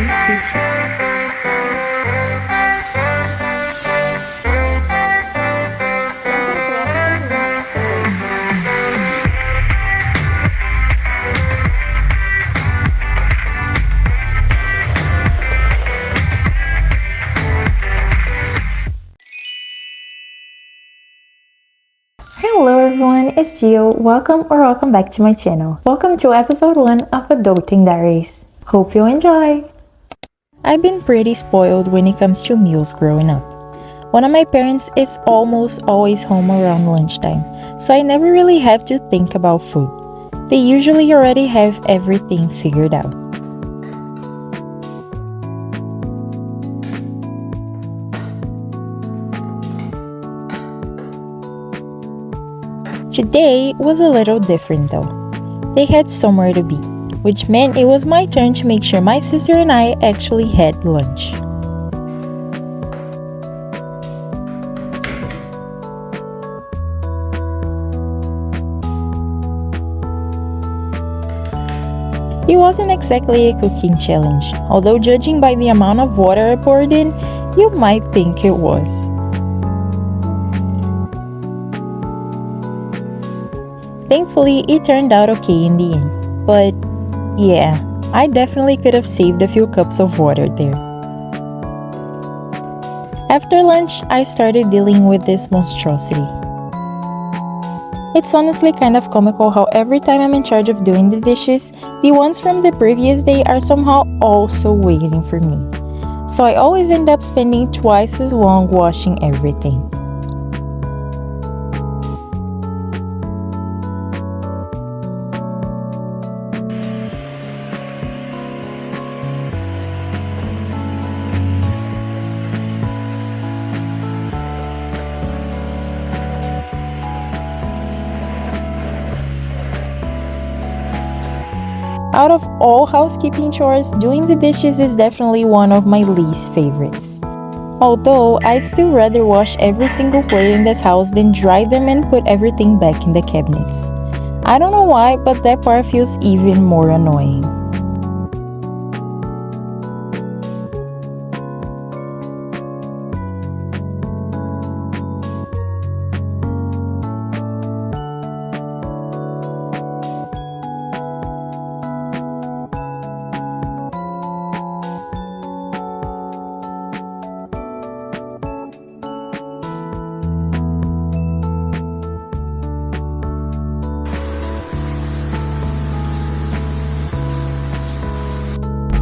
kitchen. Hello everyone, it's Gio. Welcome back to my channel. Welcome to episode 1 of Adulting Diaries. Hope you enjoy! I've been pretty spoiled when it comes to meals growing up. One of my parents is almost always home around lunchtime, so I never really have to think about food. They usually already have everything figured out. Today was a little different though. They had somewhere to be, which meant it was my turn to make sure my sister and I actually had lunch. It wasn't exactly a cooking challenge, although judging by the amount of water I poured in, you might think it was. Thankfully, it turned out okay in the end, but yeah, I definitely could have saved a few cups of water there. After lunch, I started dealing with this monstrosity. It's honestly kind of comical how every time I'm in charge of doing the dishes, the ones from the previous day are somehow also waiting for me. So I always end up spending twice as long washing everything. Out of all housekeeping chores, doing the dishes is definitely one of my least favorites. Although, I'd still rather wash every single plate in this house than dry them and put everything back in the cabinets. I don't know why, but that part feels even more annoying.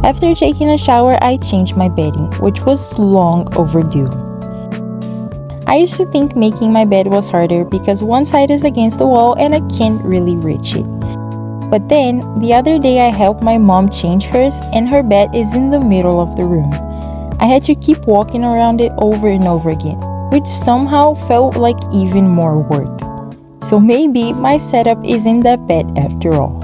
After taking a shower, I changed my bedding, which was long overdue. I used to think making my bed was harder because one side is against the wall and I can't really reach it. But then, the other day I helped my mom change hers and her bed is in the middle of the room. I had to keep walking around it over and over again, which somehow felt like even more work. So maybe my setup isn't that bad after all.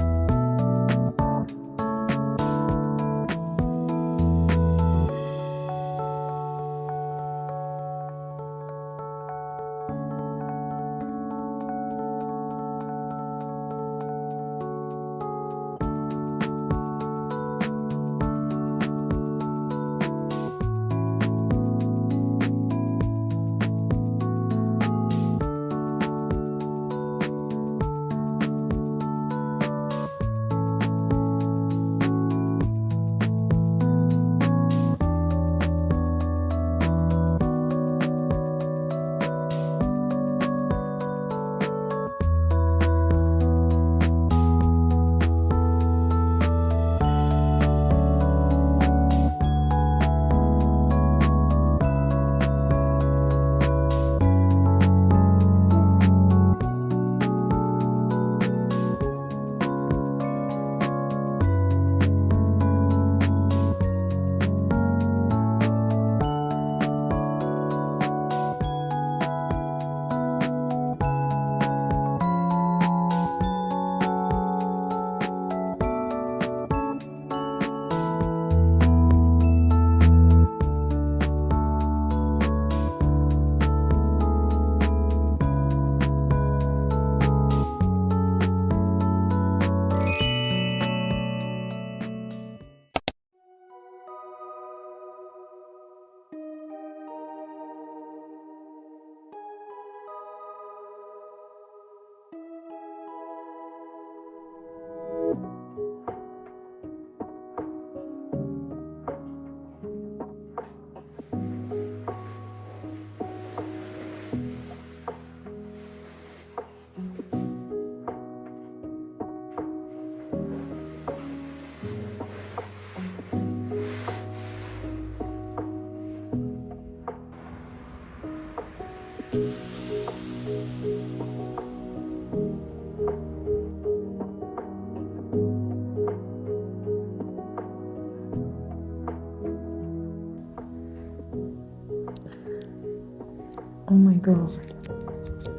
Oh my god.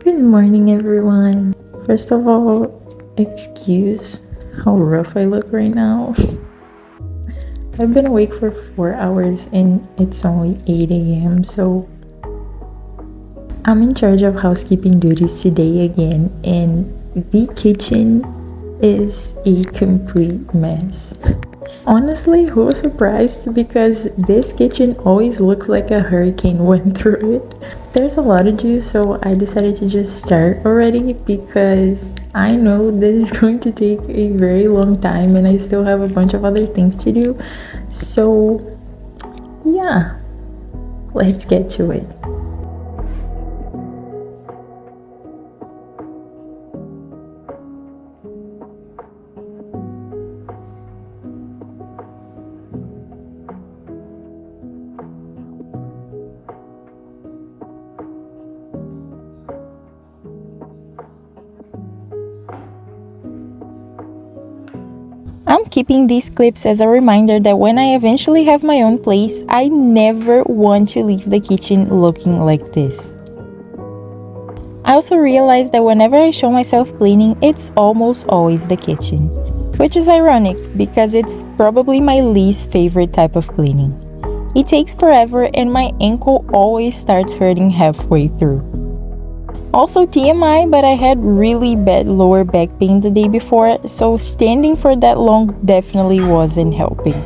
Good morning, everyone. First of all, excuse how rough I look right now. I've been awake for 4 hours and it's only 8 a.m. so I'm in charge of housekeeping duties today again, and the kitchen is a complete mess. Honestly, who was surprised? Because this kitchen always looks like a hurricane went through it. There's a lot to do, so I decided to just start already because I know this is going to take a very long time and I still have a bunch of other things to do. So yeah, let's get to it. I'm keeping these clips as a reminder that when I eventually have my own place, I never want to leave the kitchen looking like this. I also realized that whenever I show myself cleaning, it's almost always the kitchen, which is ironic because it's probably my least favorite type of cleaning. It takes forever and my ankle always starts hurting halfway through. Also TMI, but I had really bad lower back pain the day before, so standing for that long definitely wasn't helping.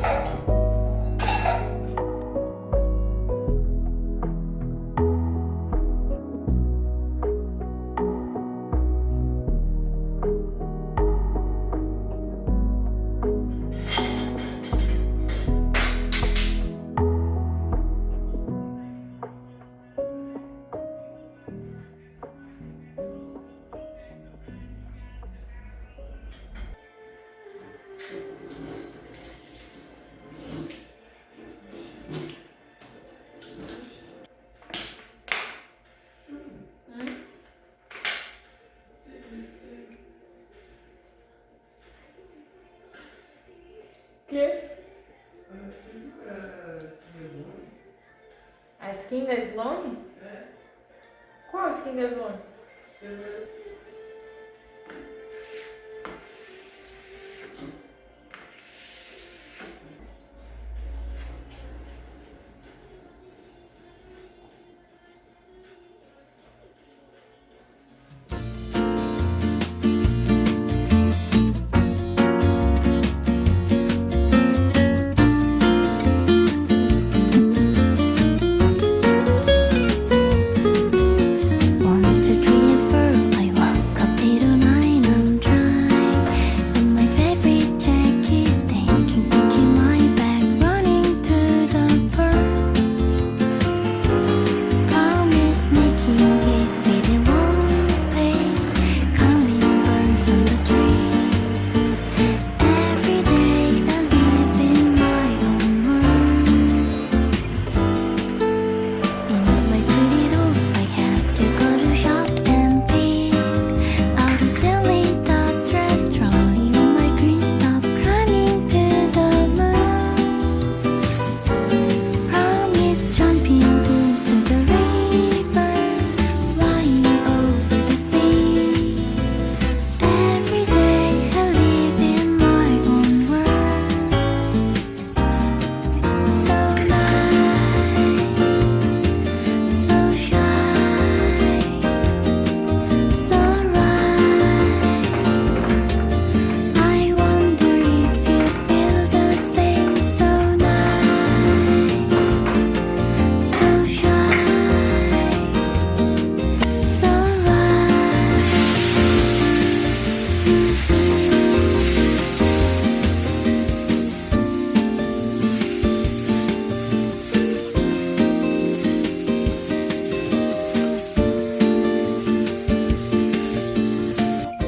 Que? A skin da Sloane? Qual a skin da Sloane?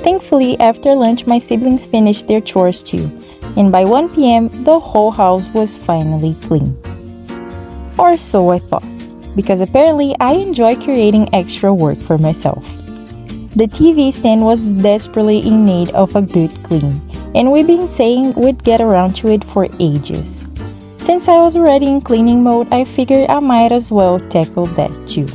Thankfully, after lunch my siblings finished their chores too, and by 1 p.m. the whole house was finally clean. Or so I thought, because apparently I enjoy creating extra work for myself. The TV stand was desperately in need of a good clean, and we've been saying we'd get around to it for ages. Since I was already in cleaning mode, I figured I might as well tackle that too.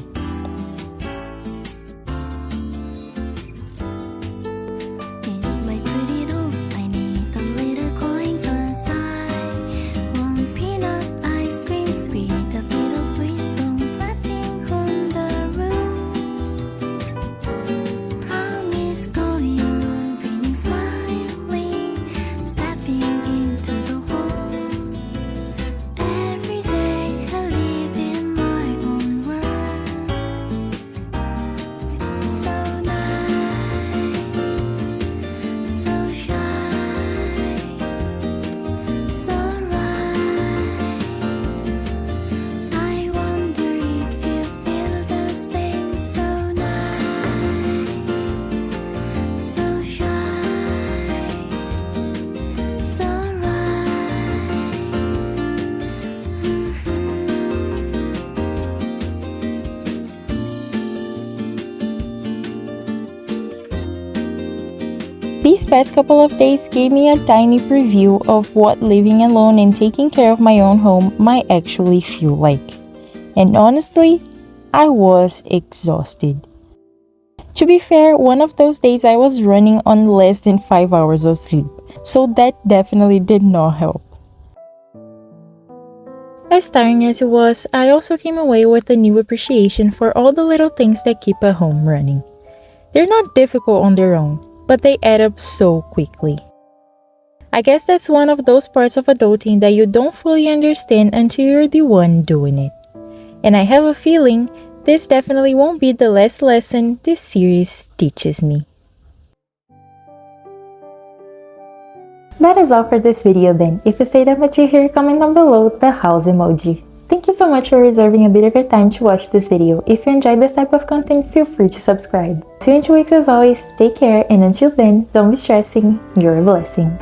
These past couple of days gave me a tiny preview of what living alone and taking care of my own home might actually feel like. And honestly, I was exhausted. To be fair, one of those days I was running on less than 5 hours of sleep, so that definitely did not help. As tiring as it was, I also came away with a new appreciation for all the little things that keep a home running. They're not difficult on their own, but they add up so quickly. I guess that's one of those parts of adulting that you don't fully understand until you're the one doing it. And I have a feeling this definitely won't be the last lesson this series teaches me. That is all for this video then. If you say that what you hear, comment down below the house emoji. Thank you so much for reserving a bit of your time to watch this video. If you enjoyed this type of content, feel free to subscribe. See you in 2 weeks as always, take care, and until then, don't be stressing, you're a blessing.